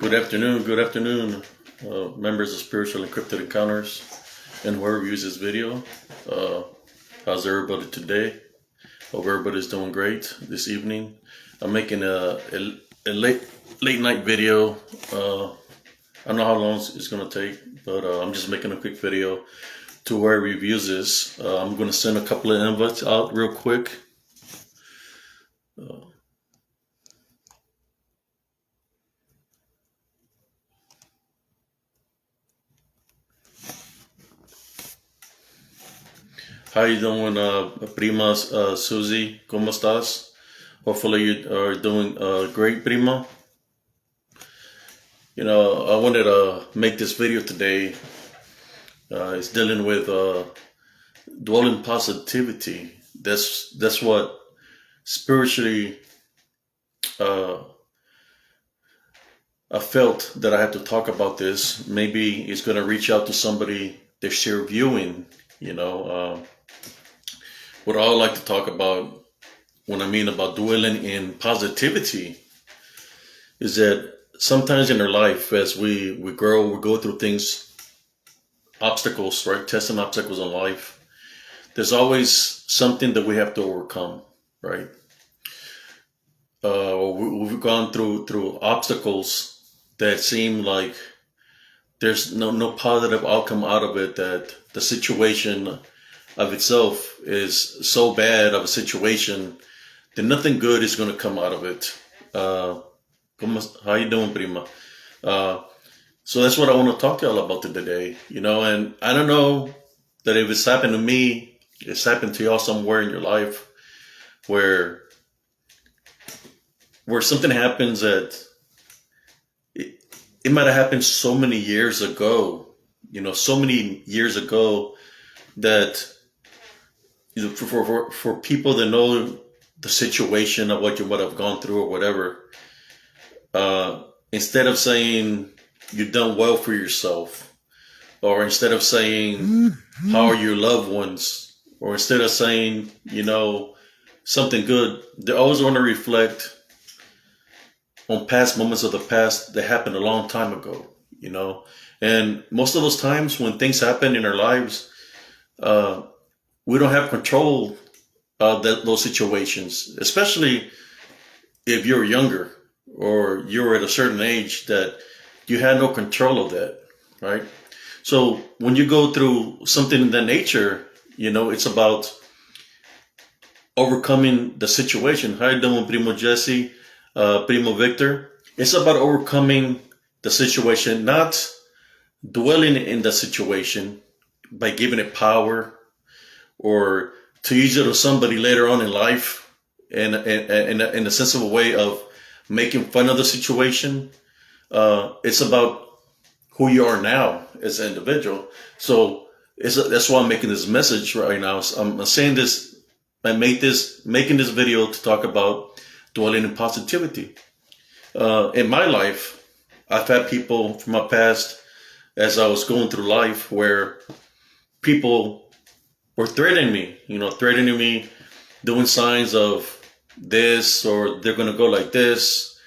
Good afternoon, members of Spiritual Encrypted Encounters and whoever views this video. Uh, how's everybody today? Hope everybody's doing great this evening. I'm making a late night video. I don't know how long it's going to take, but I'm just making a quick video to where reviews this. I'm going to send a couple of invites out real quick. How you doing, prima Susie? ¿Cómo estás? Hopefully you are doing great, prima. You know, I wanted to make this video today. It's dealing with dwelling positivity. That's what spiritually I felt that I had to talk about this. Maybe it's going to reach out to somebody they share viewing, you know. What I like to talk about when I mean about dwelling in positivity is that sometimes in our life, as we grow, we go through things, obstacles, right? Testing obstacles in life. There's always something that we have to overcome, right? We've gone through obstacles that seem like there's no positive outcome out of it, that the situation of itself is so bad of a situation that nothing good is going to come out of it. How you doing, prima? So that's what I want to talk to y'all about today, you know, and I don't know that if it's happened to me, it's happened to y'all somewhere in your life where something happens that it might have happened so many years ago, you know, so many years ago that, you know, for people that know the situation of what you might have gone through or whatever, instead of saying you've done well for yourself, or instead of saying how are your loved ones, or instead of saying, you know, something good, they always want to reflect on past moments of the past that happened a long time ago, you know. And most of those times when things happen in our lives, we don't have control of those situations, especially if you're younger or you're at a certain age that you had no control of that, right? So when you go through something in that nature, you know, it's about overcoming the situation. How you doing, Primo Jesse, Primo Victor? It's about overcoming the situation, not dwelling in the situation by giving it power or to use it on somebody later on in life in a sense of a way of making fun of the situation. It's about who you are now as an individual. So that's why I'm making this message right now. I'm saying this, making this video to talk about dwelling in positivity. In my life, I've had people from my past, as I was going through life, where people were threatening me, doing signs of this, or they're going to go like this.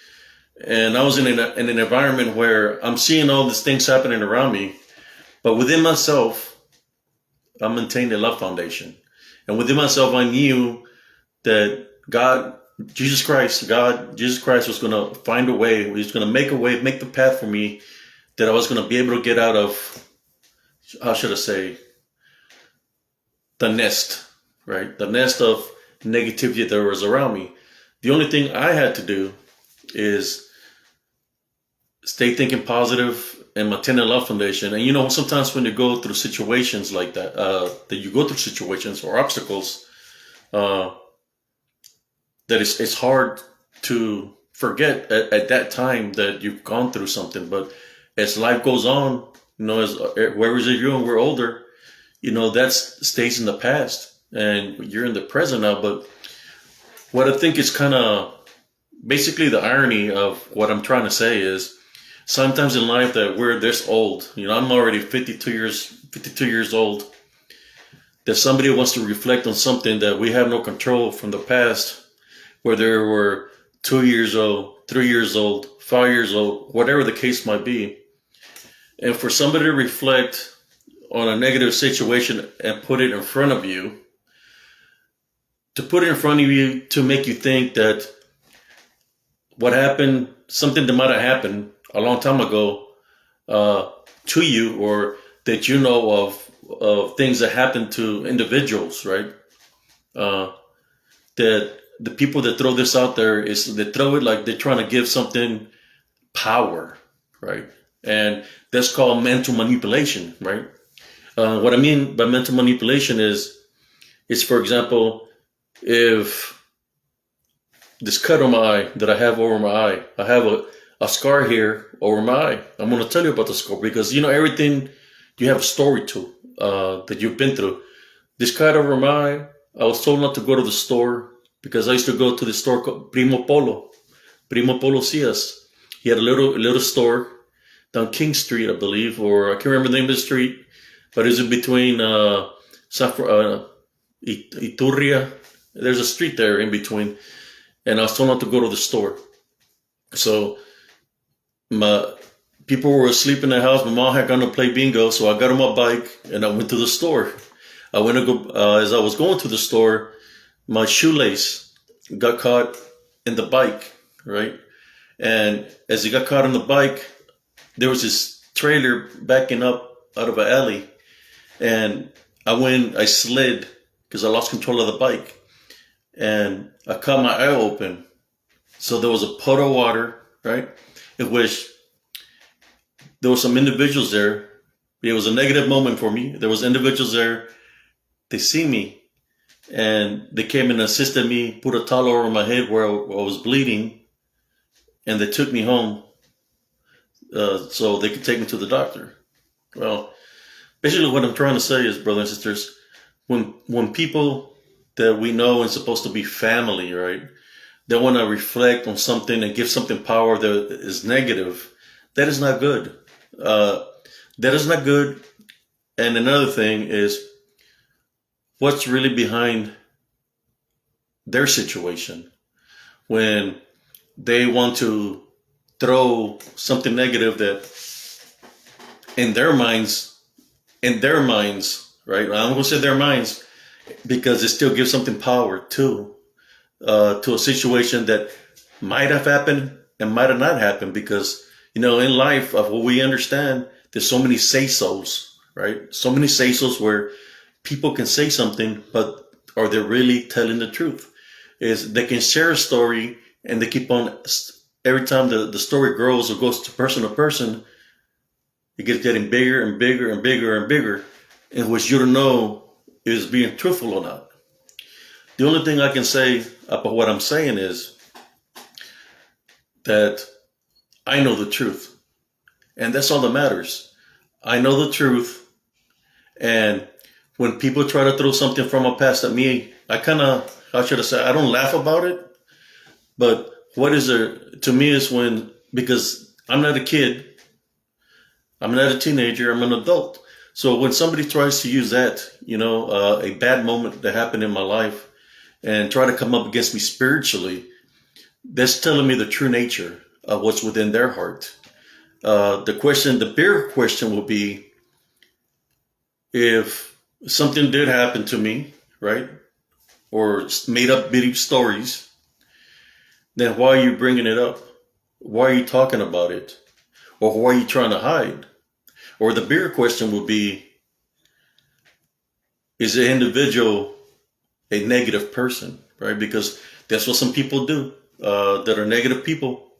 And I was in an environment where I'm seeing all these things happening around me, but within myself, I maintained a love foundation. And within myself, I knew that Jesus Christ was going to find a way. He was going to make a way, make the path for me, that I was going to be able to get out of, how should I say, the nest, right? The nest of negativity that was around me. The only thing I had to do is stay thinking positive and maintain a love foundation. And you know, sometimes when you go through situations like that, situations or obstacles, that it's hard to forget at that time that you've gone through something. But as life goes on, you know, as whoever's you and we're older, you know, that stays in the past and you're in the present now. But what I think is kind of basically the irony of what I'm trying to say is sometimes in life that we're this old, you know, I'm already 52 years old, that somebody wants to reflect on something that we have no control from the past, whether we're 2 years old, 3 years old, 5 years old, whatever the case might be. And for somebody to reflect on a negative situation and put it in front of you, to put it in front of you to make you think that what happened, something that might have happened a long time ago to you, or that you know of things that happen to individuals, right? That the people that throw this out there is they throw it like they're trying to give something power, right? And that's called mental manipulation, right? What I mean by mental manipulation is for example, if this cut on my eye that I have over my eye, I have a scar here over my eye. I'm going to tell you about the scar because, you know, everything you have a story to that you've been through. This cut over my eye, I was told not to go to the store because I used to go to the store called Primo Polo Cias. He had a little store down King Street, I believe, or I can't remember the name of the street, but it's in between Iturria. There's a street there in between, and I was told not to go to the store. So my people were asleep in the house. My mom had gone to play bingo, so I got on my bike and I went to the store. I went to go as I was going to the store, my shoelace got caught in the bike, right? And as it got caught on the bike, there was this trailer backing up out of an alley, and I slid because I lost control of the bike, and I cut my eye open. So there was a puddle of water, right? In which there were some individuals there. It was a negative moment for me. There was individuals there. They see me, and they came and assisted me, put a towel over my head where I was bleeding, and they took me home so they could take me to the doctor. Well, basically what I'm trying to say is, brothers and sisters, when people that we know and supposed to be family, right, they want to reflect on something and give something power that is negative, that is not good. That is not good. And another thing is, what's really behind their situation when they want to throw something negative that in their minds, right? I'm going to say their minds because it still gives something power to a situation that might have happened and might have not happened, because, you know, in life, of what we understand, there's so many say-sos, right? So many say-sos where people can say something, but are they really telling the truth? Is they can share a story and they keep on, every time the story grows or goes to person, it gets getting bigger and bigger and bigger and bigger, in which you don't know is being truthful or not. The only thing I can say about what I'm saying is that I know the truth, and that's all that matters. I know the truth, and when people try to throw something from my past at me, I kind of, how should I say, I don't laugh about it. But what is there to me is when, because I'm not a kid, I'm not a teenager, I'm an adult. So when somebody tries to use that, you know, a bad moment that happened in my life and try to come up against me spiritually, that's telling me the true nature of what's within their heart. The bigger question will be, if something did happen to me, right, or made up bitty stories, then why are you bringing it up? Why are you talking about it? Or why are you trying to hide? Or the bigger question will be, is the individual a negative person, right? Because that's what some people do, that are negative people.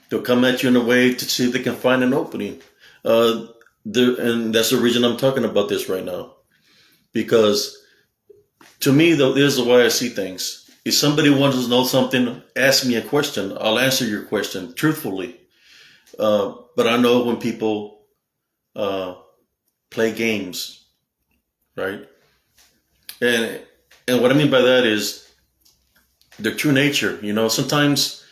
They'll come at you in a way to see if they can find an opening. And that's the reason I'm talking about this right now. Because to me, though, this is the way I see things. If somebody wants to know something, ask me a question. I'll answer your question truthfully. But I know when people play games, right? And what I mean by that is their true nature. You know, sometimes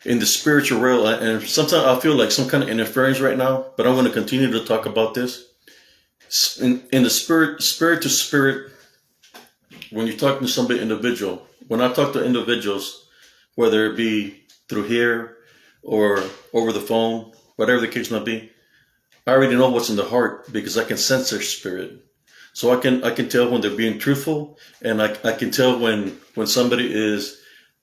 in the spiritual realm, and sometimes I feel like some kind of interference right now, but I'm going to continue to talk about this. In the spirit to spirit, when you're talking to somebody individual, when I talk to individuals, whether it be through here or over the phone, whatever the case might be, I already know what's in the heart because I can sense their spirit. So I can tell when they're being truthful, and I can tell when somebody is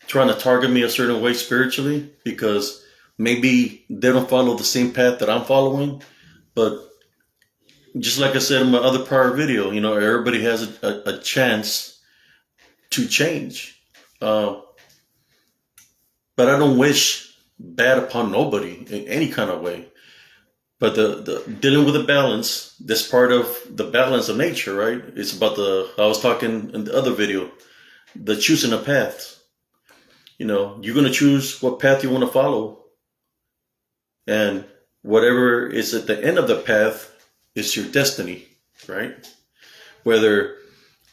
trying to target me a certain way spiritually because maybe they don't follow the same path that I'm following. But just like I said in my other prior video, everybody has a chance to change. But I don't wish bad upon nobody in any kind of way. But the dealing with the balance, that's part of the balance of nature, right? It's about I was talking in the other video, the choosing a path. You're going to choose what path you want to follow. And whatever is at the end of the path is your destiny, right? Whether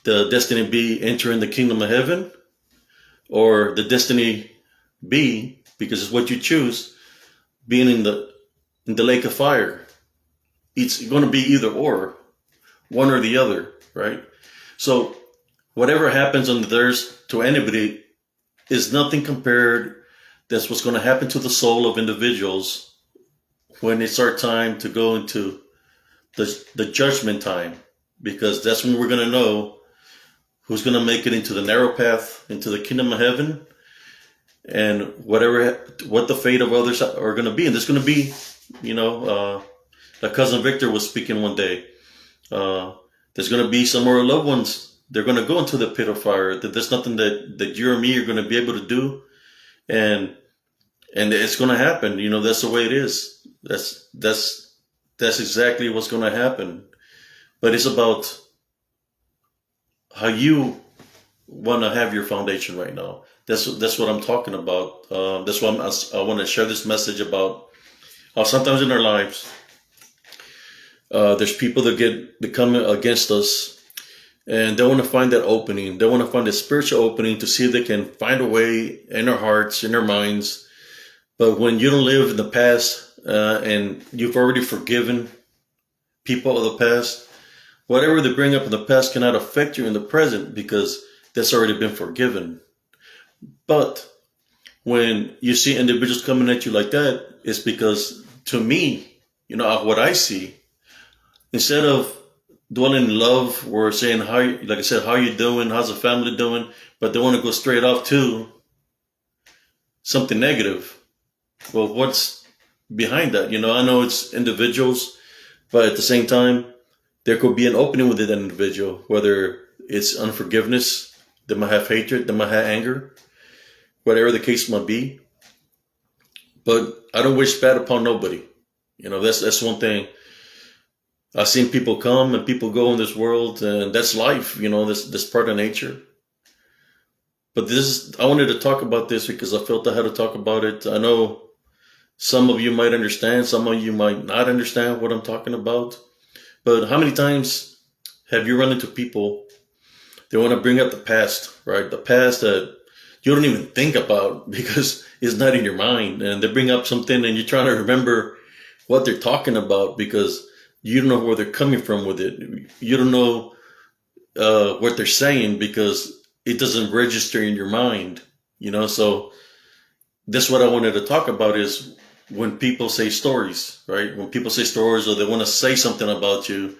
the destiny be entering the kingdom of heaven or the destiny be, because it's what you choose, being in the lake of fire. It's going to be either or, one or the other, right? So whatever happens on the earth to anybody is nothing compared. That's what's going to happen to the soul of individuals when it's our time to go into the judgment time, because that's when we're going to know who's going to make it into the narrow path, into the kingdom of heaven, and what the fate of others are going to be. And there's going to be, like Cousin Victor was speaking one day, there's going to be some of our loved ones, they're going to go into the pit of fire. That there's nothing that you or me are going to be able to do. And it's going to happen. That's the way it is. That's exactly what's going to happen. But it's about how you want to have your foundation right now. That's what I'm talking about. That's why I want to share this message about how sometimes in our lives, there's people that come against us, and they want to find that opening. They want to find a spiritual opening to see if they can find a way in their hearts, in their minds. But when you don't live in the past, and you've already forgiven people of the past, whatever they bring up in the past cannot affect you in the present because that's already been forgiven. But when you see individuals coming at you like that, it's because, to me, what I see, instead of dwelling in love or saying, like I said, how you doing? How's the family doing? But they want to go straight off to something negative. Well, what's behind that? I know it's individuals, but at the same time, there could be an opening within that individual, whether it's unforgiveness, they might have hatred, they might have anger, whatever the case might be. But I don't wish bad upon nobody. That's one thing. I've seen people come and people go in this world, and that's life. This part of nature. But I wanted to talk about this because I felt I had to talk about it. I know some of you might understand, some of you might not understand what I'm talking about. But how many times have you run into people, they want to bring up the past, right? The past that you don't even think about because it's not in your mind. And they bring up something and you're trying to remember what they're talking about because you don't know where they're coming from with it. You don't know what they're saying because it doesn't register in your mind, So that's what I wanted to talk about is when people say stories, right? When people say stories or they want to say something about you,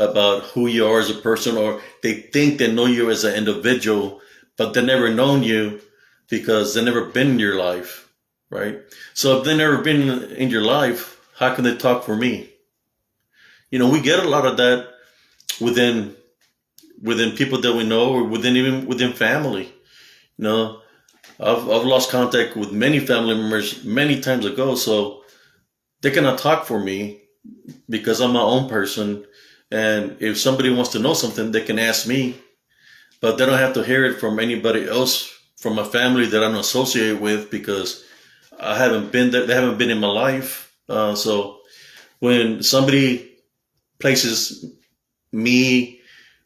about who you are as a person, or they think they know you as an individual, but they never known you because they never been in your life, right? So if they never been in your life, how can they talk for me? We get a lot of that within people that we know, or even within family. I've lost contact with many family members many times ago, so they cannot talk for me because I'm my own person. And if somebody wants to know something, they can ask me, but they don't have to hear it from anybody else from my family that I'm associated with because I haven't been there. They haven't been in my life. So when somebody places me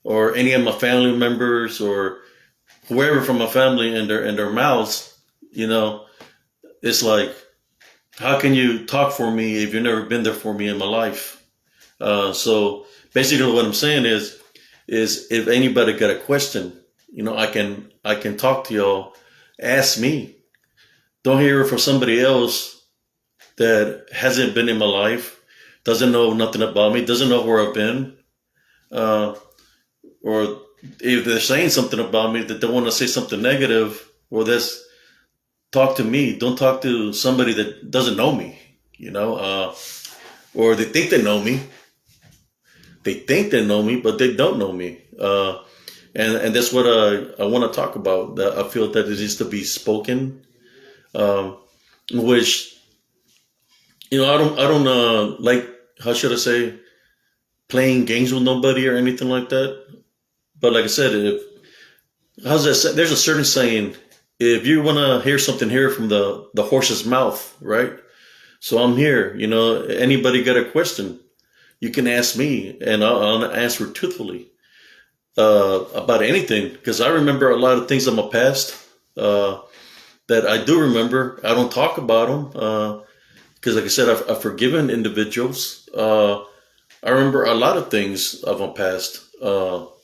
or any of my family members or whoever from my family in their mouths, it's like, how can you talk for me if you've never been there for me in my life? So basically what I'm saying is if anybody got a question, I can talk to y'all, ask me. Don't hear it from somebody else that hasn't been in my life, doesn't know nothing about me, doesn't know where I've been, or if they're saying something about me that they want to say something negative, well, that's talk to me. Don't talk to somebody that doesn't know me, or they think they know me. They think they know me, but they don't know me. And that's what I want to talk about. I feel that it needs to be spoken, which, I don't like, how should I say, playing games with nobody or anything like that. But like I said, there's a certain saying, if you want to hear something, hear it from the horse's mouth, right? So I'm here, anybody got a question, you can ask me and I'll answer truthfully, about anything. Because I remember a lot of things in my past, that I do remember. I don't talk about them, because like I said, I've forgiven individuals. I remember a lot of things of my past, but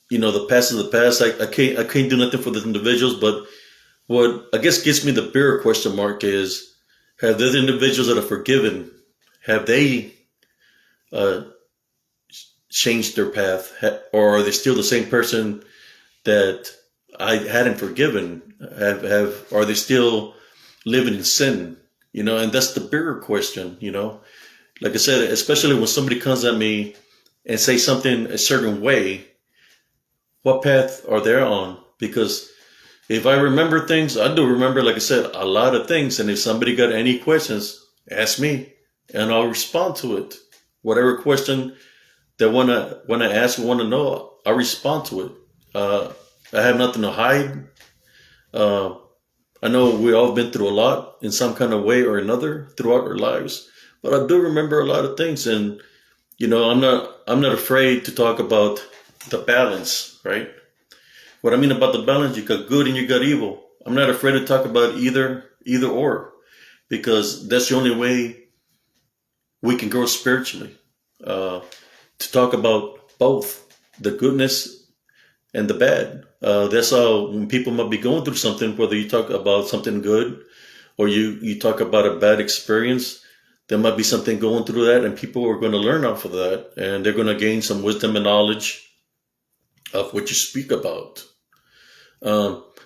the past is the past. I can't do nothing for the individuals. But what I guess gets me the bigger question mark is, have the individuals that are forgiven, have they changed their path, or are they still the same person that I hadn't forgiven? Are they still living in sin? And that's the bigger question. Like I said, especially when somebody comes at me and say something a certain way, what path are they on? Because if I remember things, I do remember, like I said, a lot of things. And if somebody got any questions, ask me and I'll respond to it. Whatever question they want to ask or want to know, I'll respond to it. I have nothing to hide. I know we all been through a lot in some kind of way or another throughout our lives, but I do remember a lot of things. And, I'm not afraid to talk about the balance, right? What I mean about the balance, you got good and you got evil. I'm not afraid to talk about either or, because that's the only way we can grow spiritually. To talk about both the goodness and the bad. That's how, when people might be going through something, whether you talk about something good or you talk about a bad experience, there might be something going through that, and people are going to learn off of that, and they're going to gain some wisdom and knowledge of what you speak about.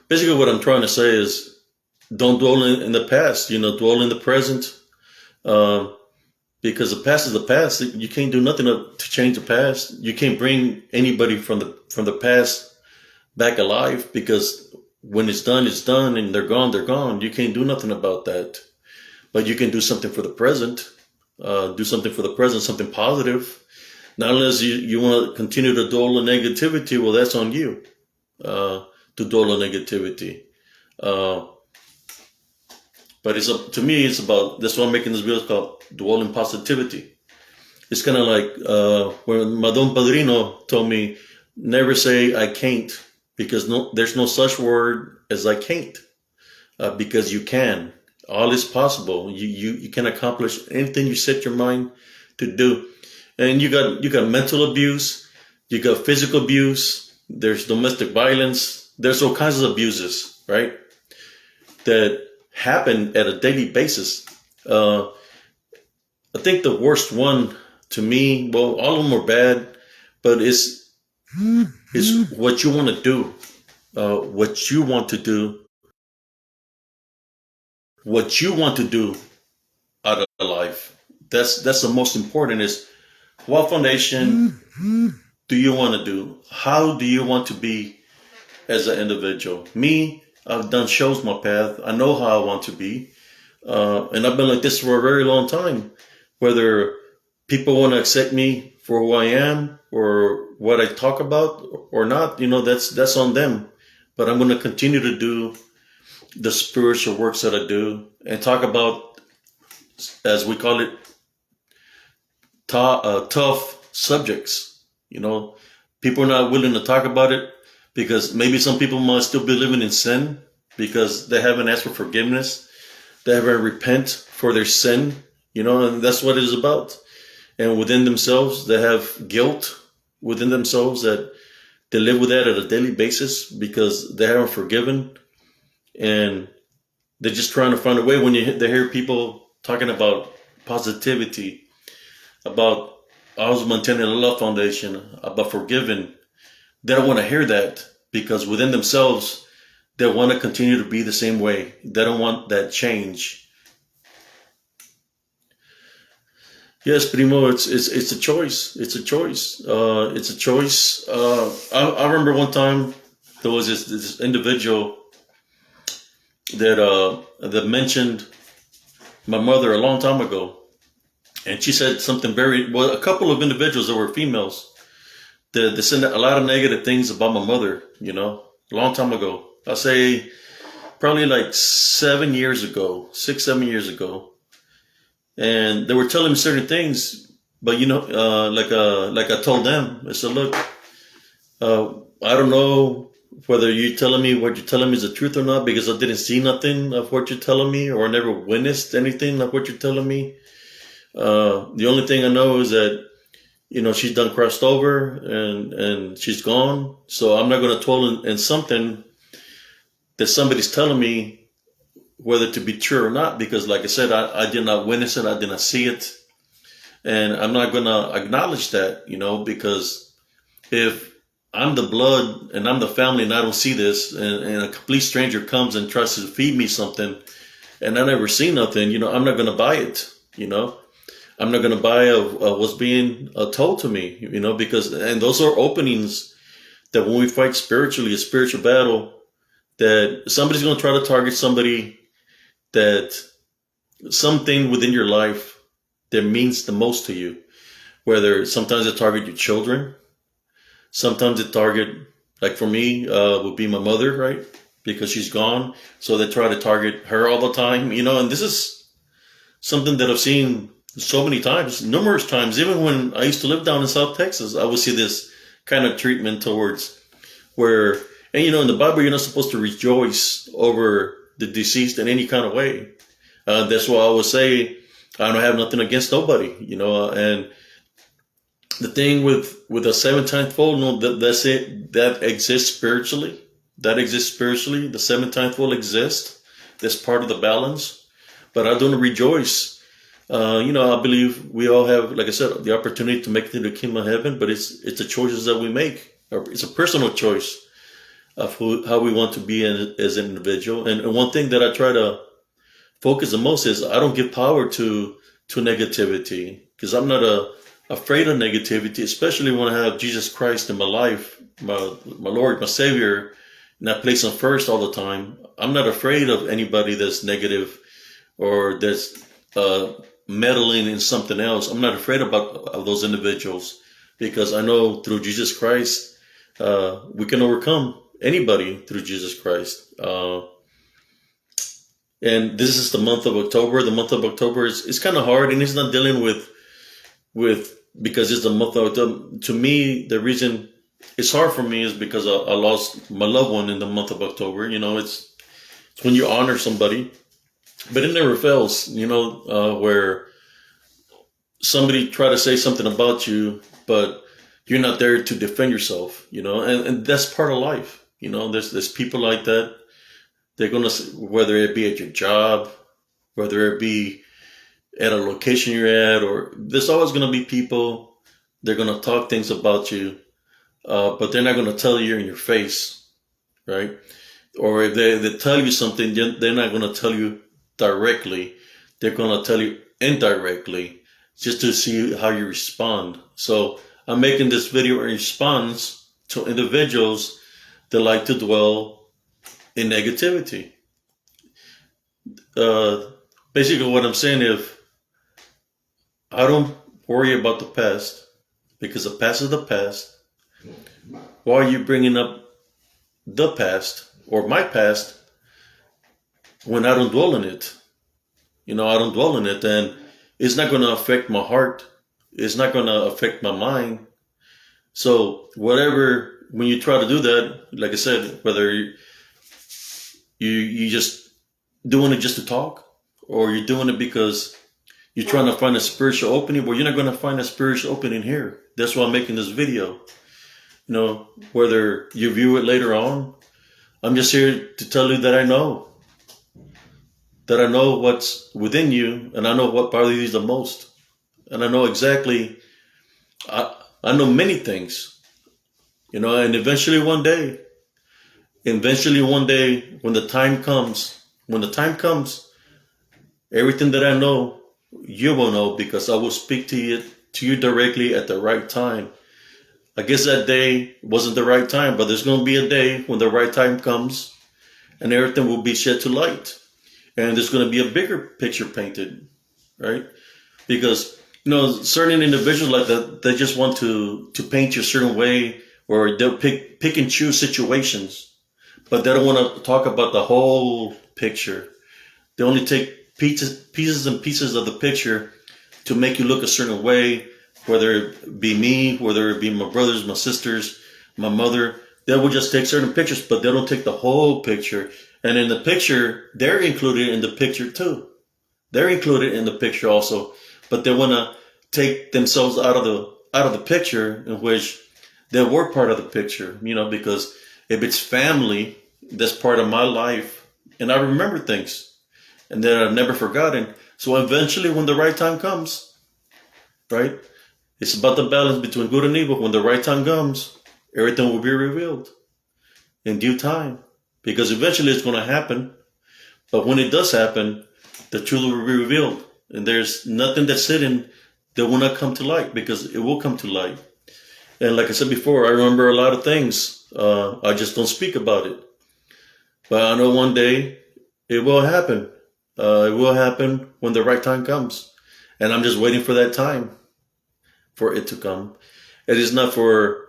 Basically what I'm trying to say is, don't dwell in the past, dwell in the present, because the past is the past. You can't do nothing to change the past. You can't bring anybody from the past back alive, because when it's done and they're gone. You can't do nothing about that. But you can do something for the present. Do something for the present, something positive. Not unless you want to continue to dwell on negativity, well, that's on you, to dwell on negativity. But to me, it's about, that's why I'm making this video, it's called Dwell in Positivity. It's kind of like when my Don Padrino told me, never say I can't, because there's no such word as I can't, because you can. All is possible. You can accomplish anything you set your mind to do. And you got mental abuse, you got physical abuse, there's domestic violence, there's all kinds of abuses, right? That happen at a daily basis. I think the worst one to me, well, all of them are bad, but it's what you want to do, what you want to do out of life. That's the most important, is what foundation do you want to do? How do you want to be as an individual? Me, I've done shows my path. I know how I want to be. And I've been like this for a very long time. Whether people want to accept me for who I am or what I talk about or not, that's on them. But I'm going to continue to do the spiritual works that I do and talk about, as we call it, tough subjects. People are not willing to talk about it because maybe some people might still be living in sin because they haven't asked for forgiveness. They haven't repent for their sin, and that's what it is about. And within themselves, they have guilt within themselves that they live with that at a daily basis because they haven't forgiven. And They're just trying to find a way. When they hear people talking about positivity, about Osmond and Love Foundation, about forgiving, they don't want to hear that because within themselves, they want to continue to be the same way. They don't want that change. Yes, Primo, it's a choice. It's a choice. It's a choice. I remember one time there was this individual that mentioned my mother a long time ago, and she said something a couple of individuals that were females that said a lot of negative things about my mother. A long time ago. I say probably like 7 years ago, 6, 7 years ago. And they were telling me certain things, but like I told them, I said, look, I don't know whether what you're telling me is the truth or not, because I didn't see nothing of what you're telling me, or I never witnessed anything of what you're telling me. The only thing I know is that, she's done crossed over and she's gone. So I'm not going to dwell in something that somebody's telling me, whether to be true or not, because like I said, I did not witness it. I did not see it. And I'm not going to acknowledge that, because if I'm the blood and I'm the family and I don't see this, and a complete stranger comes and tries to feed me something and I never see nothing, I'm not going to buy it. I'm not going to buy what's being told to me, because, and those are openings that when we fight spiritually, a spiritual battle, that somebody's going to try to target somebody, that something within your life that means the most to you, whether sometimes they target your children, sometimes they target, like for me, would be my mother, right? Because she's gone. So they try to target her all the time, and this is something that I've seen so many times, numerous times. Even when I used to live down in South Texas, I would see this kind of treatment towards where, and in the Bible, you're not supposed to rejoice over the deceased in any kind of way. That's why I would say I don't have nothing against nobody, and the thing with the 7 fold, that's it. That exists spiritually. The 7 fold exists. That's part of the balance. But I don't rejoice. I believe we all have, like I said, the opportunity to make it to the kingdom of heaven, but it's the choices that we make. It's a personal choice of how we want to be as an individual. And one thing that I try to focus the most is I don't give power to negativity, because I'm not afraid of negativity, especially when I have Jesus Christ in my life, my Lord, my Savior, and I place him first all the time. I'm not afraid of anybody that's negative or that's meddling in something else. I'm not afraid of those individuals, because I know through Jesus Christ, we can overcome anybody through Jesus Christ. And this is the month of October. The month of October is kind of hard, and it's not dealing with because it's the month of October. To me, the reason it's hard for me is because I lost my loved one in the month of October. It's when you honor somebody, but it never fails, where somebody try to say something about you, but you're not there to defend yourself, and that's part of life. There's people like that. They're going to, whether it be at your job, whether it be at a location you're at, or there's always going to be people, they're going to talk things about you, but they're not going to tell you in your face, right? Or if they tell you something, they're not going to tell you directly. They're going to tell you indirectly, just to see how you respond. So I'm making this video in response to individuals that like to dwell in negativity. Basically what I'm saying, if I don't worry about the past, because the past is the past, why are you bringing up the past or my past when I don't dwell in it? I don't dwell in it, and it's not going to affect my heart. It's not going to affect my mind. So when you try to do that, like I said, whether you just doing it just to talk, or you're doing it because you're trying to find a spiritual opening, well, you're not going to find a spiritual opening here. That's why I'm making this video. Whether you view it later on, I'm just here to tell you that I know. that I know what's within you, and I know what bothers you the most. And I know exactly, I know many things, and eventually one day, when the time comes, everything that I know, you will know, because I will speak to you directly at the right time. I guess that day wasn't the right time, but there's going to be a day when the right time comes and everything will be shed to light. And there's going to be a bigger picture painted, right? Because, certain individuals like that, they just want to paint you a certain way, or they'll pick and choose situations, but they don't want to talk about the whole picture. They only take pieces and pieces of the picture to make you look a certain way, whether it be me, whether it be my brothers, my sisters, my mother. They will just take certain pictures, but they don't take the whole picture. And in the picture, they're included in the picture too. They're included in the picture also, but they want to take themselves out of the picture, in which they were part of the picture, because if it's family, that's part of my life, and I remember things, and that I've never forgotten. So eventually, when the right time comes, right, it's about the balance between good and evil. When the right time comes, everything will be revealed in due time, because eventually it's going to happen. But when it does happen, the truth will be revealed, and there's nothing that's hidden that will not come to light, because it will come to light. And like I said before, I remember a lot of things. I just don't speak about it. But I know one day it will happen. It will happen when the right time comes. And I'm just waiting for that time for it to come. It is not for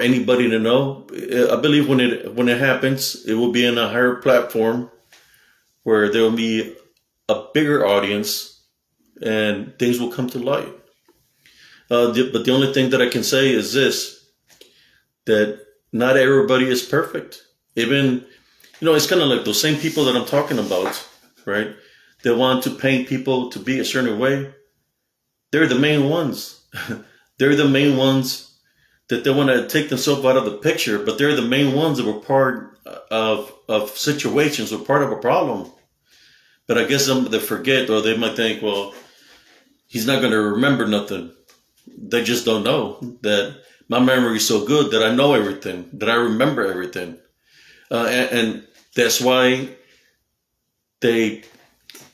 anybody to know. I believe when it happens, it will be in a higher platform where there will be a bigger audience and things will come to light. But the only thing that I can say is this, that not everybody is perfect. Even, it's kind of like those same people that I'm talking about, right? They want to paint people to be a certain way. They're the main ones. They're the main ones that they want to take themselves out of the picture, but they're the main ones that were part of situations or part of a problem. But I guess they forget, or they might think, well, he's not going to remember nothing. They just don't know that my memory is so good that I know everything, that I remember everything. And that's why they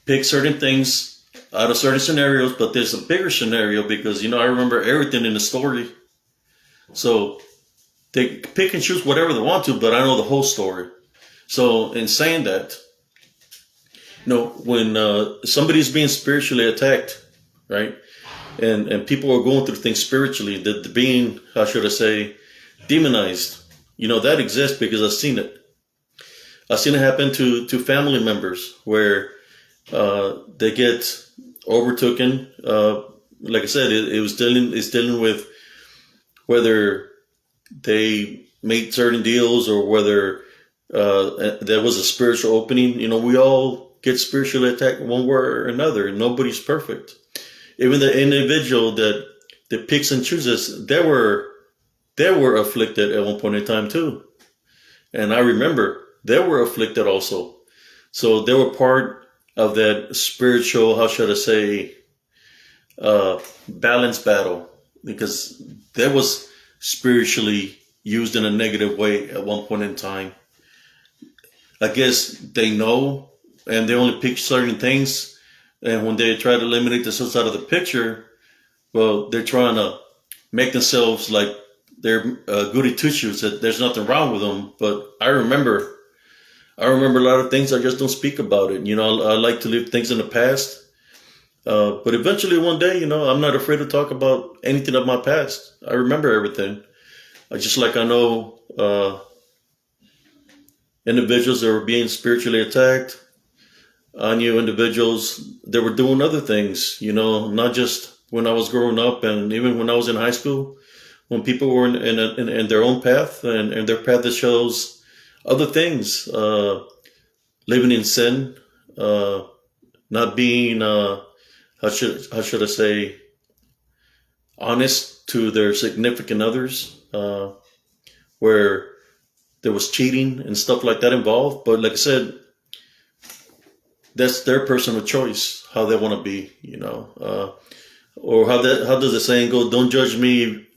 pick certain things out of certain scenarios, but there's a bigger scenario because, I remember everything in the story. So they pick and choose whatever they want to, but I know the whole story. So in saying that, when somebody's being spiritually attacked, right? And people are going through things spiritually, that being, how should I say, demonized. That exists because I've seen it. I've seen it happen to family members where they get overtaken. Like I said, it's dealing with whether they made certain deals or whether there was a spiritual opening. We all get spiritually attacked one way or another, and nobody's perfect. Even the individual that picks and chooses, they were afflicted at one point in time too. And I remember they were afflicted also. So they were part of that spiritual, how should I say, balance battle, because that was spiritually used in a negative way at one point in time. I guess they know, and they only pick certain things. And when they try to eliminate themselves out of the picture, well, they're trying to make themselves like they're goody two-shoes, that there's nothing wrong with them. But I remember a lot of things. I just don't speak about it. I like to leave things in the past. But eventually one day, I'm not afraid to talk about anything of my past. I remember everything. Just like I know individuals that were being spiritually attacked. I knew individuals that were doing other things, not just when I was growing up, and even when I was in high school, when people were in their own path and their path that shows other things, living in sin, not being, how should I say, honest to their significant others, where there was cheating and stuff like that involved. But like I said, that's their personal choice, how they want to be, or how does the saying go? Don't judge me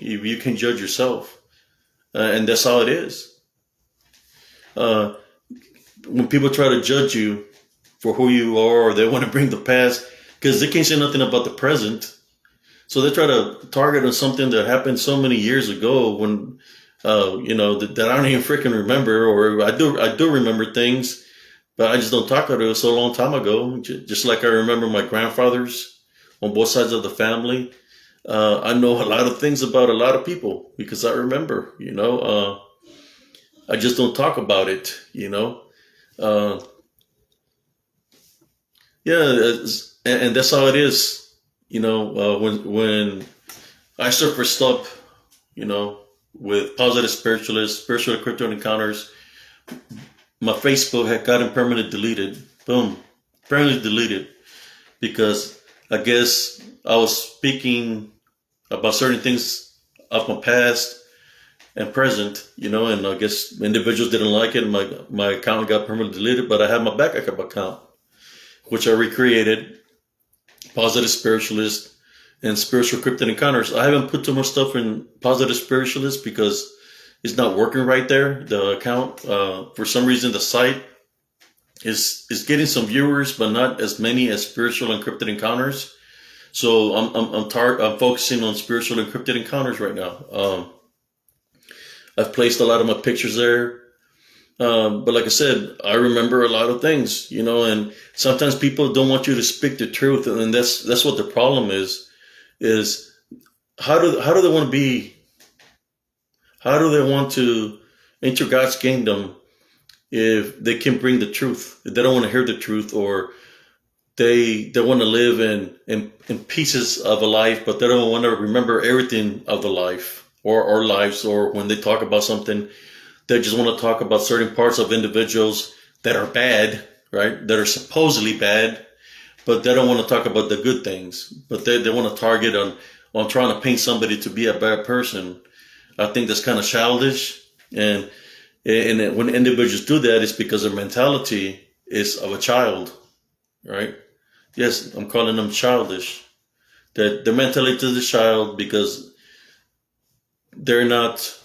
if you can judge yourself, and that's how it is. When people try to judge you for who you are, or they want to bring the past, because they can't say nothing about the present, so they try to target on something that happened so many years ago when, that I don't even freaking remember, or I do remember things, but I just don't talk about it. It was so long time ago. Just like I remember my grandfathers on both sides of the family. I know a lot of things about a lot of people because I remember, I just don't talk about it, and that's how it is, when I surfaced up, with Positive Spiritualist, Spiritual Crypto Encounters, my Facebook had gotten permanently deleted. Boom. Permanently deleted. Because I guess I was speaking about certain things of my past and present, and I guess individuals didn't like it, and my account got permanently deleted, but I have my backup account, which I recreated, Positive Spiritualist and Spiritual Cryptid Encounters. I haven't put too much stuff in Positive Spiritualist because it's not working right there, the account. For some reason, the site is getting some viewers, but not as many as Spiritual and Cryptid Encounters. So I'm focusing on Spiritual and Cryptid Encounters right now. I've placed a lot of my pictures there. But like I said, I remember a lot of things, and sometimes people don't want you to speak the truth. And that's what the problem is how do they want to be, how do they want to enter God's kingdom if they can bring the truth? If they don't want to hear the truth, or they want to live in pieces of a life, but they don't want to remember everything of the life or lives, or when they talk about something, they just want to talk about certain parts of individuals that are bad, right? That are supposedly bad, but they don't want to talk about the good things. But they want to target on trying to paint somebody to be a bad person. I think that's kind of childish. And when individuals do that, it's because their mentality is of a child, right? Yes, I'm calling them childish. That their mentality is a child because they're not,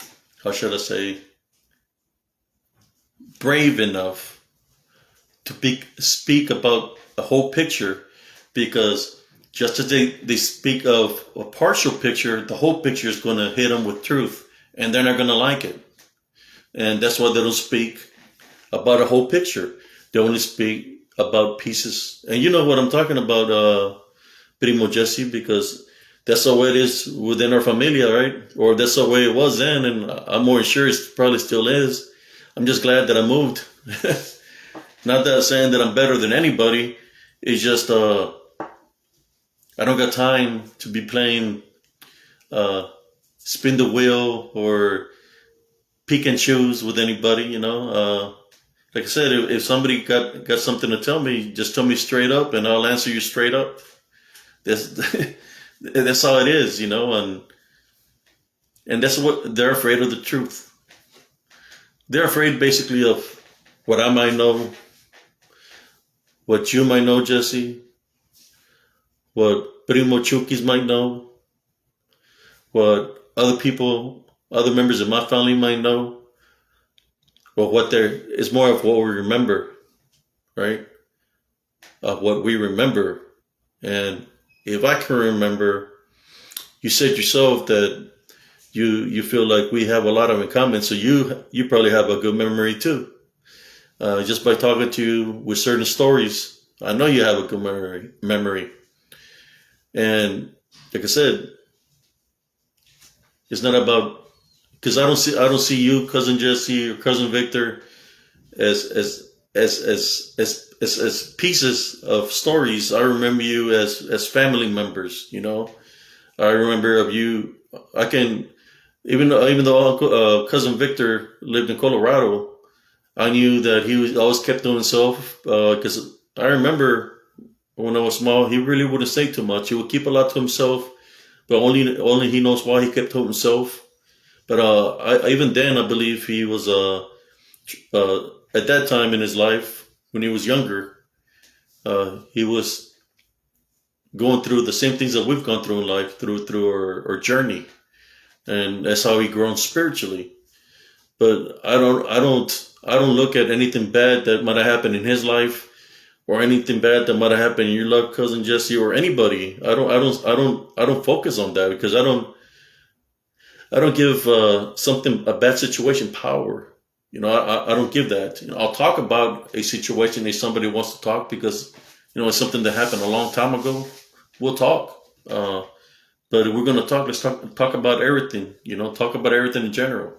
how should I say, brave enough to speak about a whole picture, because just as they speak of a partial picture, the whole picture is going to hit them with truth, and they're not going to like it. And that's why they don't speak about a whole picture. They only speak about pieces. And you know what I'm talking about, Primo Jesse, because that's the way it is within our familia, right? Or that's the way it was then, and I'm more sure it probably still is. I'm just glad that I moved. Not that I'm saying that I'm better than anybody. It's just I don't got time to be playing spin the wheel or pick and choose with anybody, Like I said, if somebody got something to tell me, just tell me straight up, and I'll answer you straight up. That's how it is, and that's what they're afraid of, the truth. They're afraid basically of what I might know, what you might know, Jesse, what Primo Chukis might know, what other members of my family might know, or it's more of what we remember, right? Of what we remember. And if I can remember, you said yourself that you feel like we have a lot of in common, so you probably have a good memory too. Just by talking to you with certain stories, I know you have a good memory. And like I said, it's not about, because I don't see you, cousin Jesse or cousin Victor, as pieces of stories. I remember you as family members. I remember of you. I can, even though cousin Victor lived in Colorado, I knew that he always kept to himself, because I remember when I was small, he really wouldn't say too much. He would keep a lot to himself, but only he knows why he kept to himself. But even then, I believe he was at that time in his life, when he was younger, he was going through the same things that we've gone through in life through our journey, and that's how he grown spiritually. But I don't look at anything bad that might have happened in his life, or anything bad that might have happened in your loved cousin Jesse or anybody. I don't focus on that, because I don't give a bad situation power. I don't give that. I'll talk about a situation if somebody wants to talk, because it's something that happened a long time ago. We'll talk. But if we're gonna talk, let's talk about everything. Talk about everything in general.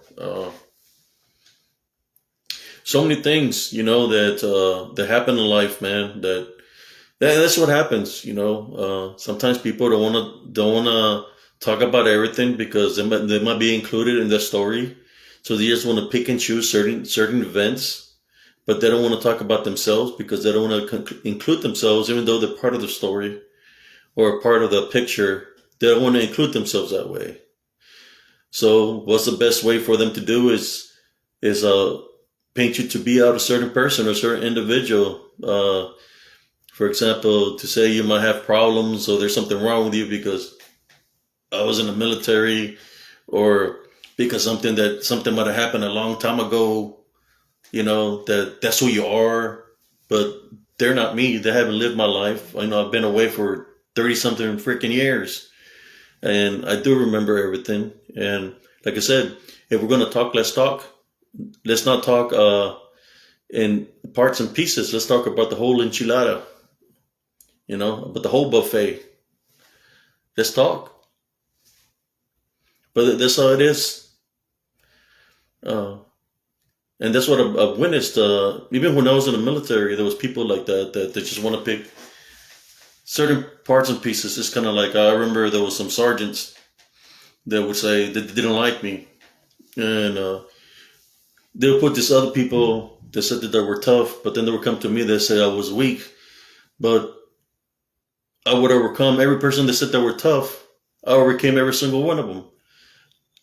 So many things, that happen in life, man. That's what happens. Sometimes people don't wanna talk about everything, because they might be included in the story. So they just want to pick and choose certain events, but they don't want to talk about themselves, because they don't want to include themselves, even though they're part of the story or part of the picture. They don't want to include themselves that way. So what's the best way for them to do is paint you to be out a certain person or a certain individual. For example, to say you might have problems, or there's something wrong with you because I was in the military, or because something might have happened a long time ago, that's who you are. But they're not me. They haven't lived my life. I've been away for 30 something freaking years, and I do remember everything. And like I said, if we're going to talk, let's talk. Let's not talk in parts and pieces. Let's talk about the whole enchilada, about the whole buffet. Let's talk. But that's how it is. And that's what I've witnessed. Even when I was in the military, there was people like that just want to pick certain parts and pieces. It's kind of like, I remember there was some sergeants that would say that they didn't like me, and they would put these other people that said that they were tough, but then they would come to me, they say I was weak. But I would overcome every person that said they were tough. I overcame every single one of them.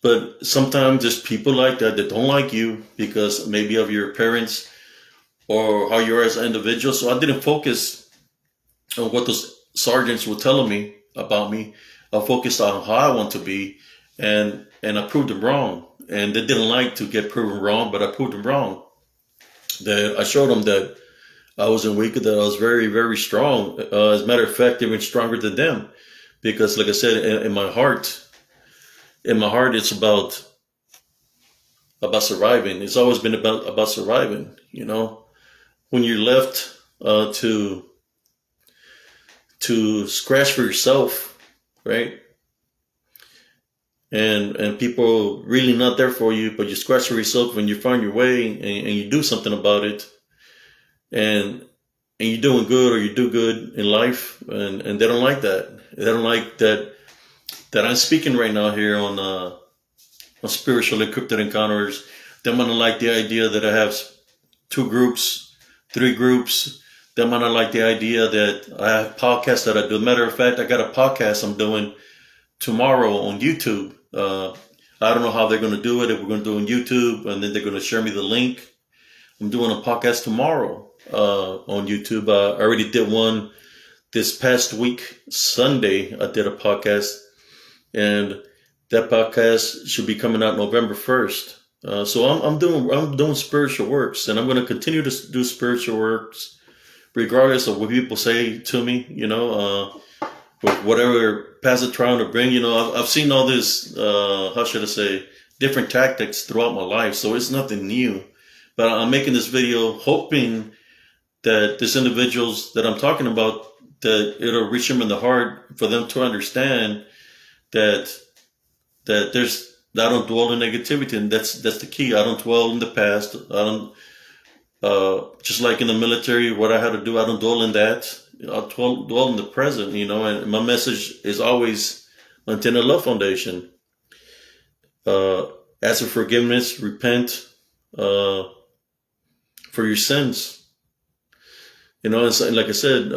But sometimes there's people like that don't like you, because maybe of your parents or how you are as an individual. So I didn't focus on what those sergeants were telling me about me. I focused on how I want to be, and I proved them wrong. And they didn't like to get proven wrong, but I proved them wrong. That I showed them that I wasn't weak, that I was very, very strong. As a matter of fact, even stronger than them. Because like I said, in my heart, it's about surviving. It's always been about surviving. When you're left to scratch for yourself, right? And people really not there for you, but you scratch for yourself when you find your way, and you do something about it, and you're doing good, or you do good in life, and they don't like that. They don't like that I'm speaking right now here on Spiritual Encrypted Encounters. They might not like the idea that I have 2 groups, 3 groups. They might not like the idea that I have podcasts that I do. Matter of fact, I got a podcast I'm doing tomorrow on YouTube. I don't know how they're going to do it. If we're going to do it on YouTube, and then they're going to share me the link. I'm doing a podcast tomorrow on YouTube. I already did one this past week, Sunday. I did a podcast, and that podcast should be coming out November 1st. So I'm doing spiritual works, and I'm going to continue to do spiritual works, regardless of what people say to me. With whatever paths they're trying to bring. I've seen all this, how should I say, different tactics throughout my life, so it's nothing new. But I'm making this video hoping that these individuals that I'm talking about, that it'll reach them in the heart for them to understand that I don't dwell in negativity, and that's the key. I don't dwell in the past. I don't, just like in the military, what I had to do, I don't dwell in that. I'll dwell in the present, and my message is always maintain a love foundation. Ask for forgiveness, repent for your sins. It's like I said,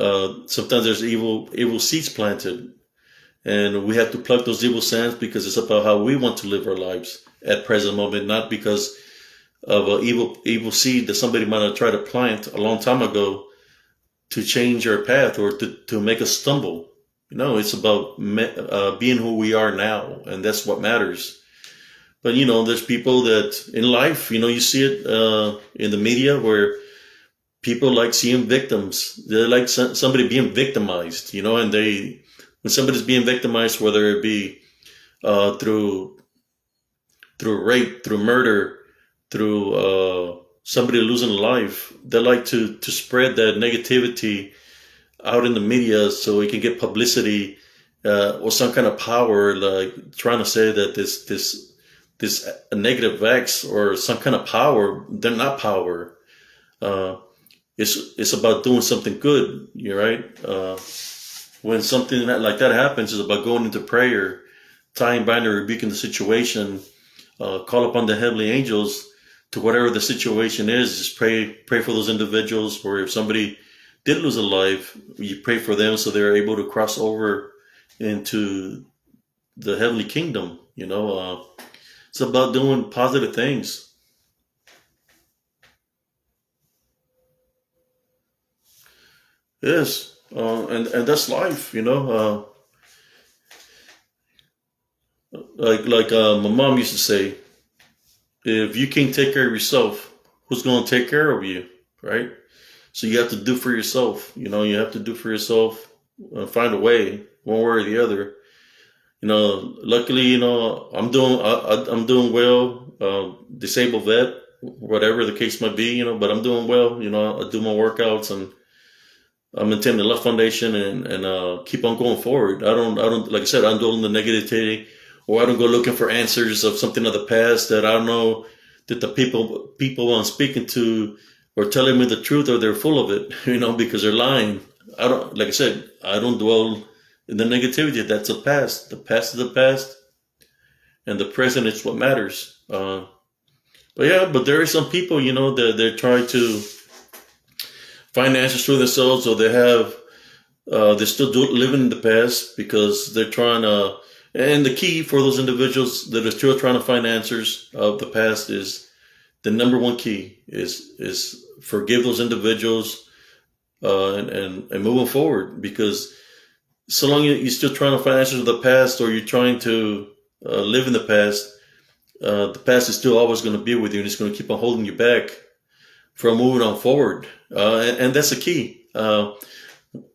sometimes there's evil seeds planted, and we have to pluck those evil seeds, because it's about how we want to live our lives at present moment, not because of an evil seed that somebody might have tried to plant a long time ago to change our path or to make us stumble. It's about being who we are now, and that's what matters. But there's people that in life, you see it in the media where people like seeing victims. They like somebody being victimized, and when somebody's being victimized, whether it be through rape, through murder, through somebody losing a life, they like to spread that negativity out in the media so it can get publicity or some kind of power, like trying to say that this negative acts or some kind of power. They're not power. It's about doing something good. You're right. When something like that happens, it's about going into prayer, tying, binding, rebuking the situation. Call upon the heavenly angels to whatever the situation is. Just pray for those individuals. Or if somebody did lose a life, you pray for them so they're able to cross over into the heavenly kingdom. It's about doing positive things. Yes, and that's life. Like my mom used to say, if you can't take care of yourself, who's going to take care of you, right? So you have to do for yourself. You have to do for yourself. Find a way, one way or the other. Luckily, I'm doing well. Disabled vet, whatever the case might be, but I'm doing well. I do my workouts and I'm attending the Love Foundation and keep on going forward. I don't, like I said, I don't go in the negativity, or I don't go looking for answers of something of the past that I don't know that the people I'm speaking to are telling me the truth or they're full of it, because they're lying. Like I said, I don't dwell in the negativity. That's the past. The past is the past, and the present is what matters. But there are some people, that they're trying to find answers for themselves, or they're still living in the past because they're trying to. And the key for those individuals that are still trying to find answers of the past is the number one key is forgive those individuals and moving forward, because so long as you're still trying to find answers of the past, or you're trying to live in the past is still always going to be with you, and it's going to keep on holding you back from moving on forward. And that's the key.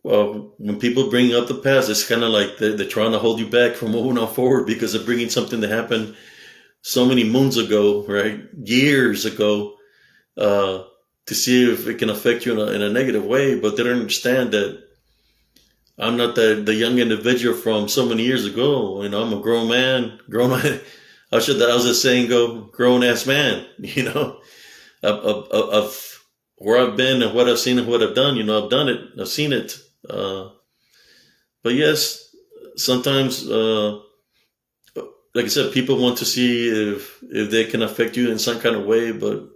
When people bring up the past, it's kind of like they're trying to hold you back from moving on forward because they're bringing something that happened so many moons ago, right? Years ago, to see if it can affect you in a negative way. But they don't understand that I'm not the young individual from so many years ago. I'm a grown man, how should that, how's the saying go? Grown ass man, of where I've been and what I've seen and what I've done. I've done it, I've seen it. But yes, sometimes, like I said, people want to see if they can affect you in some kind of way, but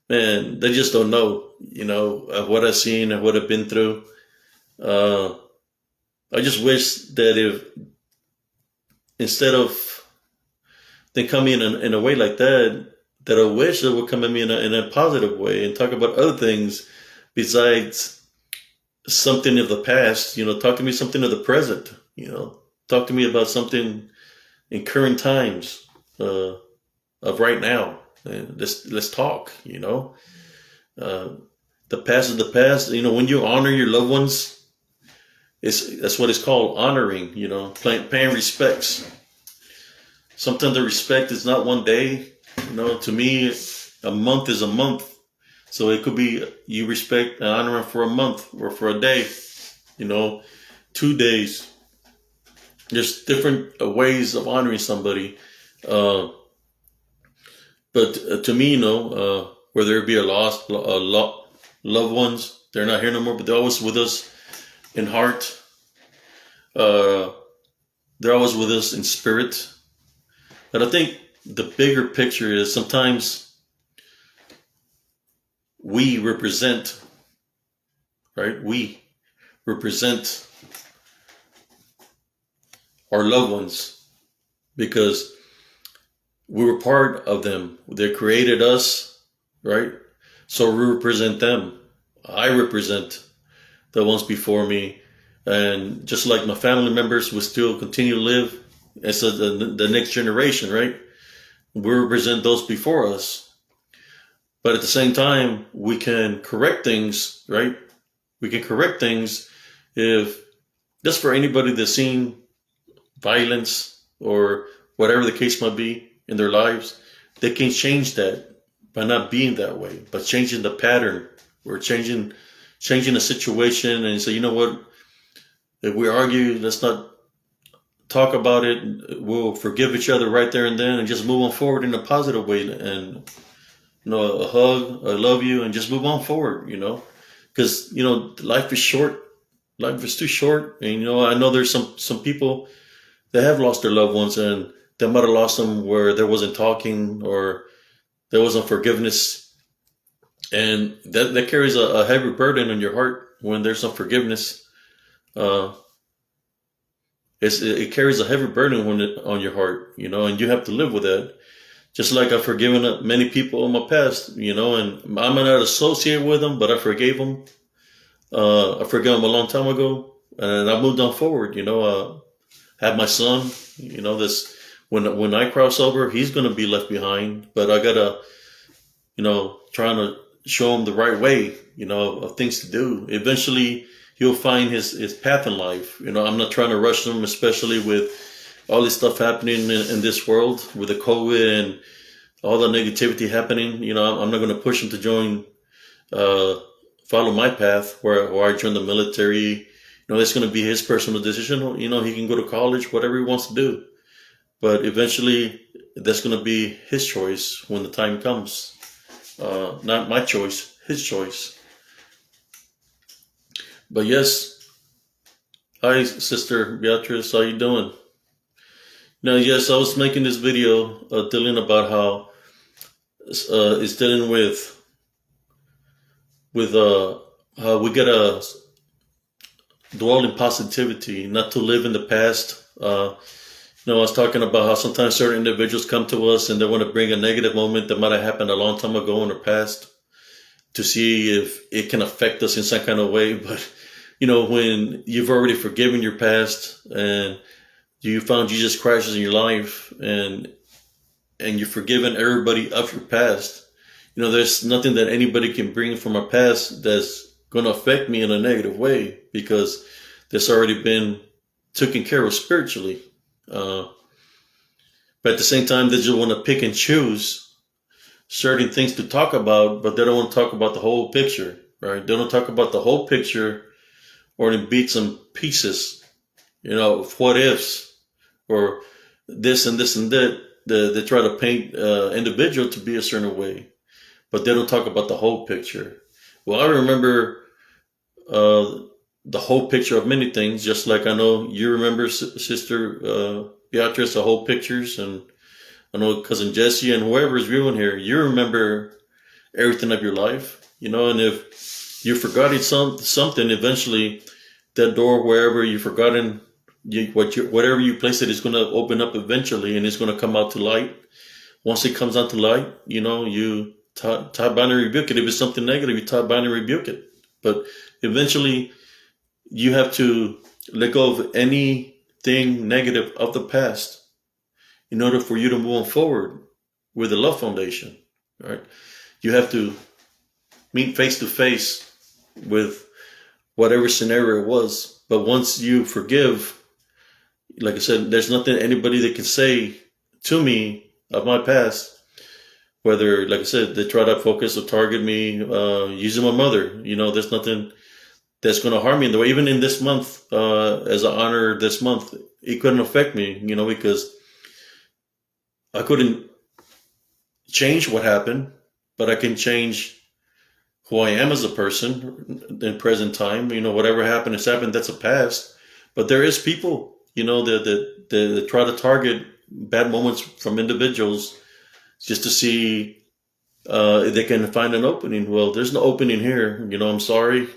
man, they just don't know, of what I've seen and what I've been through. I just wish that if instead of they come in a way like that, that I wish they would come at me in a positive way and talk about other things besides something of the past. Talk to me something of the present. Talk to me about something in current times of right now. And let's talk. The past is the past. When you honor your loved ones, that's what it's called, honoring. Paying respects. Sometimes the respect is not one day. To me, a month is a month. So it could be you respect and honor him for a month or for a day, 2 days. There's different ways of honoring somebody. But to me, whether it be a lost, loved ones, they're not here no more, but they're always with us in heart. They're always with us in spirit. And I think the bigger picture is sometimes we represent, right? We represent our loved ones because we were part of them. They created us. right? So we represent them. I represent the ones before me. And just like my family members will still continue to live, it's the next generation, right? We represent those before us. But at the same time, we can correct things, right? We can correct things if, just for anybody that's seen violence or whatever the case might be in their lives, they can change that by not being that way, but changing the pattern or changing the situation and say, you know what, if we argue, let's not talk about it. We'll forgive each other right there and then and just move on forward in a positive way and, a hug, I love you, and just move on forward, because, life is short. Life is too short. And, I know there's some people that have lost their loved ones and they might have lost them where there wasn't talking or there wasn't forgiveness. And that carries a heavy burden on your heart when there's some forgiveness. It carries a heavy burden on your heart, and you have to live with that. Just like I've forgiven many people in my past, and I might not associate with them, but I forgave them. I forgave them a long time ago, and I moved on forward. Have my son. This when I cross over, he's going to be left behind. But I gotta, trying to show him the right way, of things to do. Eventually, he'll find his path in life. I'm not trying to rush him, especially with all this stuff happening in this world with the COVID and all the negativity happening. I'm not going to push him to join, follow my path where I join the military. It's going to be his personal decision. He can go to college, whatever he wants to do. But eventually, that's going to be his choice when the time comes. Not my choice, his choice. But yes, hi, Sister Beatrice, how you doing? Now, yes, I was making this video dealing about how it's dealing with how we gotta dwell in positivity, not to live in the past. I was talking about how sometimes certain individuals come to us and they want to bring a negative moment that might have happened a long time ago in the past to see if it can affect us in some kind of way. But, when you've already forgiven your past and you found Jesus Christ in your life and you've forgiven everybody of your past, there's nothing that anybody can bring from our past that's going to affect me in a negative way because that's already been taken care of spiritually. But at the same time, they just want to pick and choose certain things to talk about, but they don't want to talk about the whole picture, right? They don't talk about the whole picture or in bits and pieces, what ifs or this and this and that. They try to paint individual to be a certain way, but they don't talk about the whole picture. Well, I remember the whole picture of many things, just like I know you remember, Sister Beatrice, the whole pictures, and I know Cousin Jesse and whoever is viewing here, you remember everything of your life, and if you forgot something, eventually that door, wherever you've forgotten, whatever you place it is going to open up eventually, and it's going to come out to light. Once it comes out to light, you top bind and rebuke it. If it's something negative, you top bind and rebuke it. But eventually, you have to let go of anything negative of the past in order for you to move on forward with the love foundation. Right? You have to meet face to face with whatever scenario it was. But once you forgive, like I said, there's nothing anybody that can say to me of my past. Whether, like I said, they try to focus or target me using my mother. There's nothing that's going to harm me in the way. Even in this month, as an honor this month, it couldn't affect me, because I couldn't change what happened, but I can change who I am as a person in present time. Whatever happened has happened. That's a past. But there is people, that try to target bad moments from individuals just to see if they can find an opening. Well, there's no opening here. I'm sorry.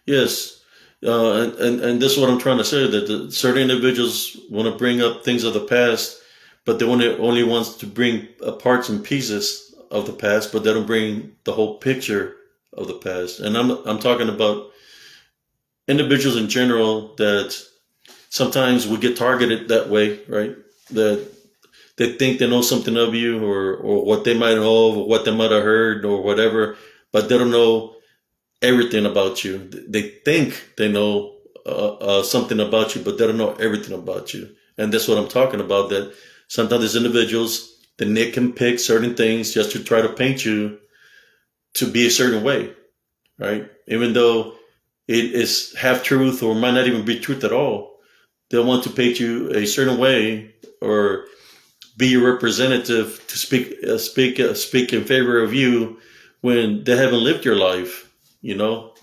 Yes. And this is what I'm trying to say, that certain individuals want to bring up things of the past, but they only wants to bring parts and pieces of the past, but they don't bring the whole picture of the past. And I'm talking about individuals in general that sometimes we get targeted that way, right? That they think they know something of you, or what they might know, or what they might have heard, or whatever, but they don't know everything about you. They think they know something about you, but they don't know everything about you. And that's what I'm talking about, that sometimes there's individuals that nit can pick certain things just to try to paint you to be a certain way, right? Even though it is half truth or might not even be truth at all, they'll want to paint you a certain way or be your representative to speak in favor of you when they haven't lived your life,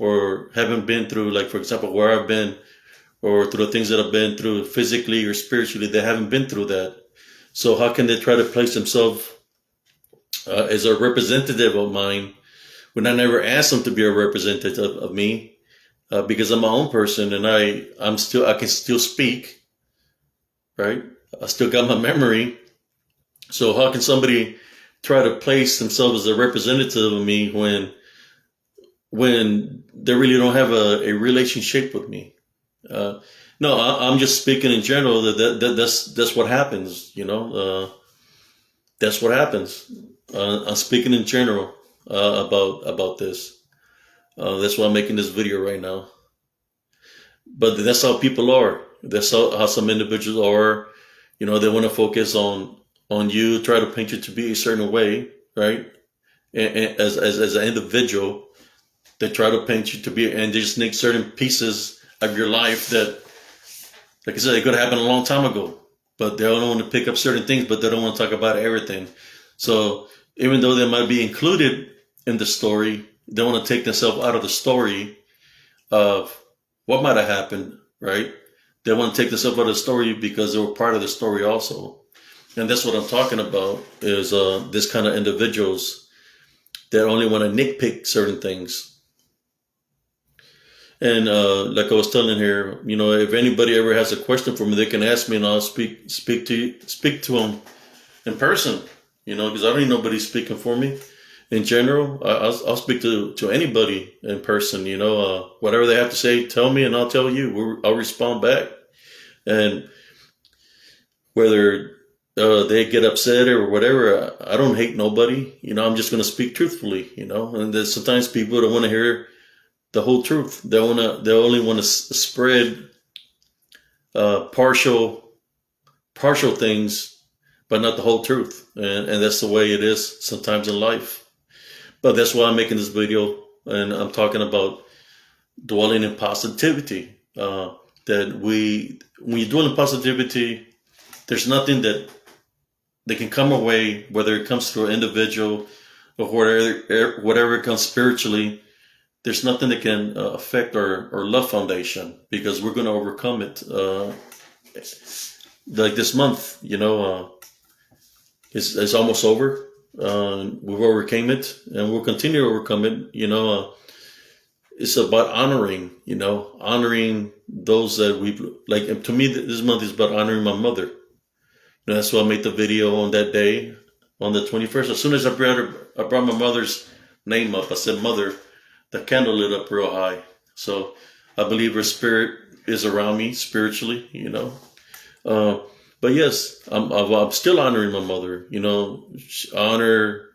or haven't been through, like, for example, where I've been, or through the things that I've been through physically or spiritually. They haven't been through that. So how can they try to place themselves as a representative of mine when I never asked them to be a representative of me? Because I'm my own person, and I can still speak, right? I still got my memory. So how can somebody try to place themselves as a representative of me when they really don't have a relationship with me? No, I'm just speaking in general. That's what happens. That's what happens. I'm speaking in general about this. That's why I'm making this video right now. But that's how people are. That's how some individuals are. They want to focus on you, try to paint you to be a certain way, right? And as an individual, they try to paint you to be, and they just make certain pieces of your life that, like I said, it could have happened a long time ago. But they don't want to pick up certain things, but they don't want to talk about everything. So even though they might be included in the story, they want to take themselves out of the story of what might have happened, right? They want to take themselves out of the story because they were part of the story also. And that's what I'm talking about, is this kind of individuals that only want to nitpick certain things. And like I was telling here, if anybody ever has a question for me, they can ask me, and I'll speak to them in person. Because I don't need nobody speaking for me. In general, I'll speak to anybody in person. Whatever they have to say, tell me, and I'll tell you. I'll respond back, and whether they get upset or whatever, I don't hate nobody. I'm just going to speak truthfully. And there's sometimes people don't want to hear the whole truth. They only want to spread partial things, but not the whole truth. And that's the way it is sometimes in life. But that's why I'm making this video, and I'm talking about dwelling in positivity. That when you dwell in positivity, there's nothing that can come away, whether it comes through an individual or whatever it comes spiritually. There's nothing that can affect our love foundation, because we're going to overcome it. Like this month, it's almost over. We've overcame it, and we'll continue to overcome it. It's about honoring those that we've, like, to me, this month is about honoring my mother. That's why I made the video on that day, on the 21st. As soon as I brought my mother's name up, I said, "Mother," the candle lit up real high. So I believe her spirit is around me spiritually, But yes, I'm still honoring my mother. Honor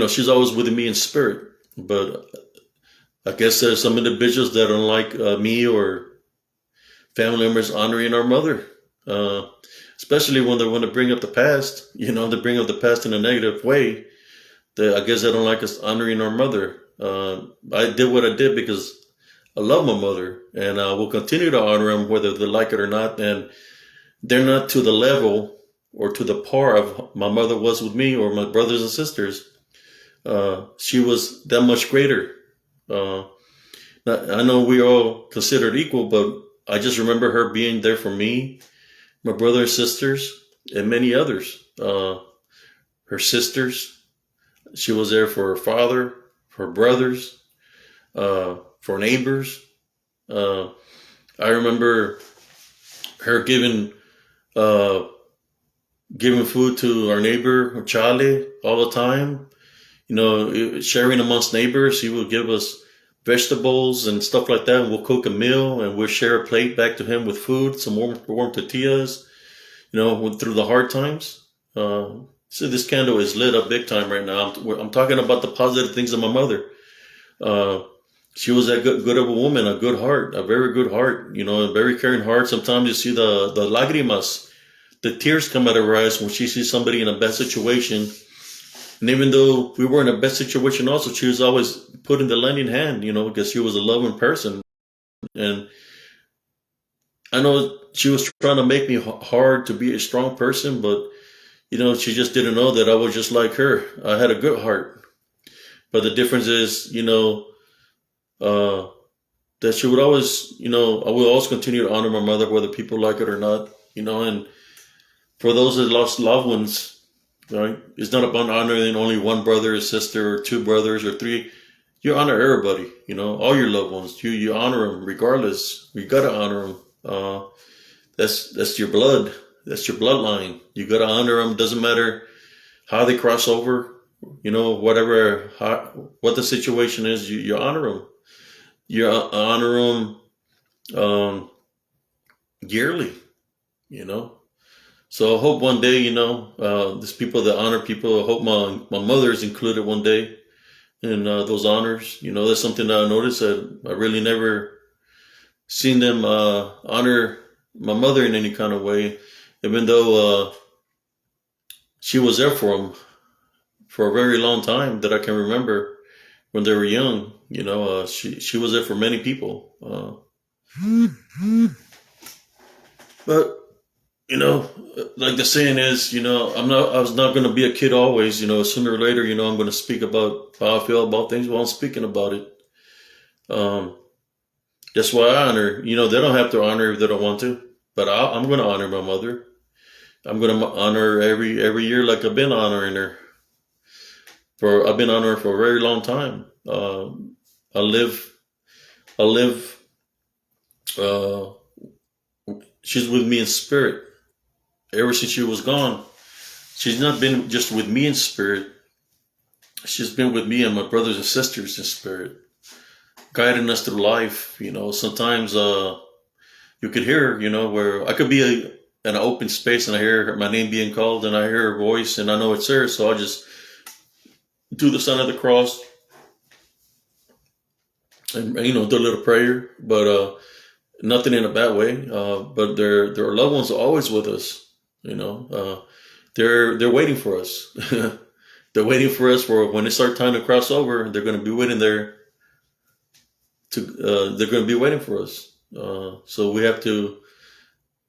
she's always with me in spirit. But I guess there's some individuals that don't like me or family members honoring our mother, especially when they want to bring up the past. They bring up the past in a negative way. I guess they don't like us honoring our mother. I did what I did because I love my mother, and I will continue to honor them whether they like it or not. And they're not to the level or to the par of my mother was with me or my brothers and sisters. She was that much greater. I know we all considered equal, but I just remember her being there for me, my brothers, sisters, and many others. Her sisters, she was there for her father, for her brothers, for neighbors. I remember her giving giving food to our neighbor Charlie all the time. Sharing amongst neighbors. He will give us vegetables and stuff like that. And we'll cook a meal and we'll share a plate back to him with food, some warm tortillas. Through the hard times. So this candle is lit up big time right now. I'm talking about the positive things of my mother. Uh, she was that good of a woman, a good heart, a very good heart, a very caring heart. Sometimes you see the lágrimas, the tears come out of her eyes when she sees somebody in a bad situation. And even though we were in a bad situation also, she was always putting the lending hand, because she was a loving person. And I know she was trying to make me hard to be a strong person, but she just didn't know that I was just like her. I had a good heart, but the difference is, that she would always, I will always continue to honor my mother, whether people like it or not, and for those that lost loved ones, right? It's not about honoring only one brother or sister or two brothers or three. You honor everybody, all your loved ones. You honor them regardless. You gotta honor them. That's your blood. That's your bloodline. You gotta honor them. Doesn't matter how they cross over. What the situation is. You honor them. You honor them yearly. So I hope one day, there's people that honor people. I hope my mother is included one day in those honors. That's something that I noticed that I really never seen them honor my mother in any kind of way, even though she was there for them for a very long time that I can remember when they were young. She was there for many people. But like the saying is, I was not going to be a kid always. Sooner or later, I'm going to speak about how I feel about things while I'm speaking about it. That's why I honor. They don't have to honor if they don't want to, but I'm going to honor my mother. I'm going to honor her every year like I've been honoring her. I've been honoring her for a very long time. I live. She's with me in spirit. Ever since she was gone, she's not been just with me in spirit. She's been with me and my brothers and sisters in spirit, guiding us through life. Sometimes you could hear, where I could be in an open space and I hear my name being called and I hear her voice and I know it's her. So I just do the sign of the cross and, do a little prayer, but nothing in a bad way. But their loved ones are always with us. They're waiting for us. They're waiting for us for when it's our time to cross over. They're going to be waiting there. They're going to be waiting for us. So we have to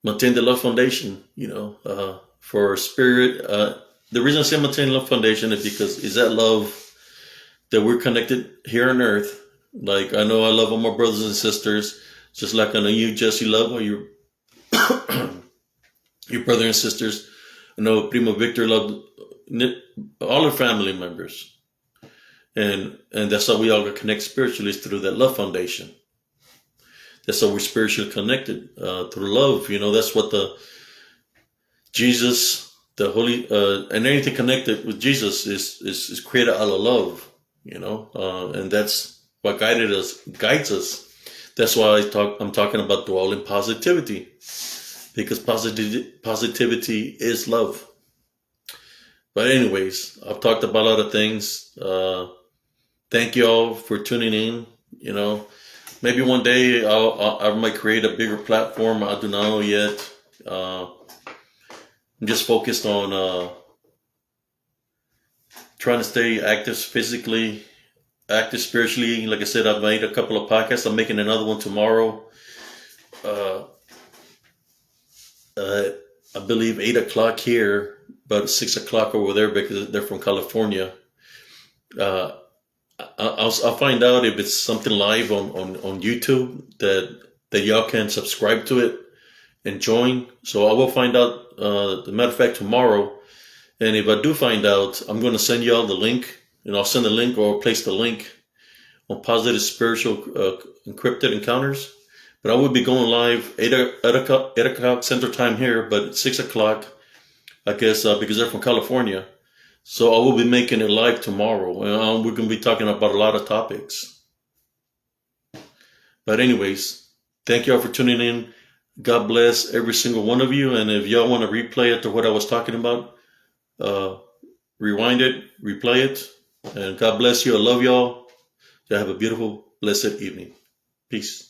maintain the love foundation. For spirit. The reason I say maintain love foundation is because is that love that we're connected here on earth. Like I know I love all my brothers and sisters, just like I know you, Jesse, love all your your brother and sisters. I know Primo Victor loved all our family members. And that's how we all get connected spiritually, is through that love foundation. That's how we're spiritually connected, through love. That's what Jesus, the Holy, and anything connected with Jesus is created out of love, and that's what guides us. That's why I'm talking about dwelling positivity. Because positivity is love. But anyways, I've talked about a lot of things. Thank you all for tuning in. Maybe one day I might create a bigger platform. I do not know yet. I'm just focused on trying to stay active physically, active spiritually. Like I said, I've made a couple of podcasts. I'm making another one tomorrow. I believe 8 o'clock here, but 6 o'clock over there because they're from California. I'll find out if it's something live on YouTube that y'all can subscribe to it and join. So I will find out, as a matter of fact, tomorrow. And if I do find out, I'm going to send y'all the link, and I'll send the link or place the link on Positive Spiritual Encrypted Encounters. But I will be going live 8 o'clock Central Time here, but at 6 o'clock I guess because they're from California. So I will be making it live tomorrow. We're going to be talking about a lot of topics. But anyways, thank y'all for tuning in. God bless every single one of you. And if y'all want to replay it to what I was talking about, rewind it, replay it. And God bless you. I love y'all. Y'all have a beautiful, blessed evening. Peace.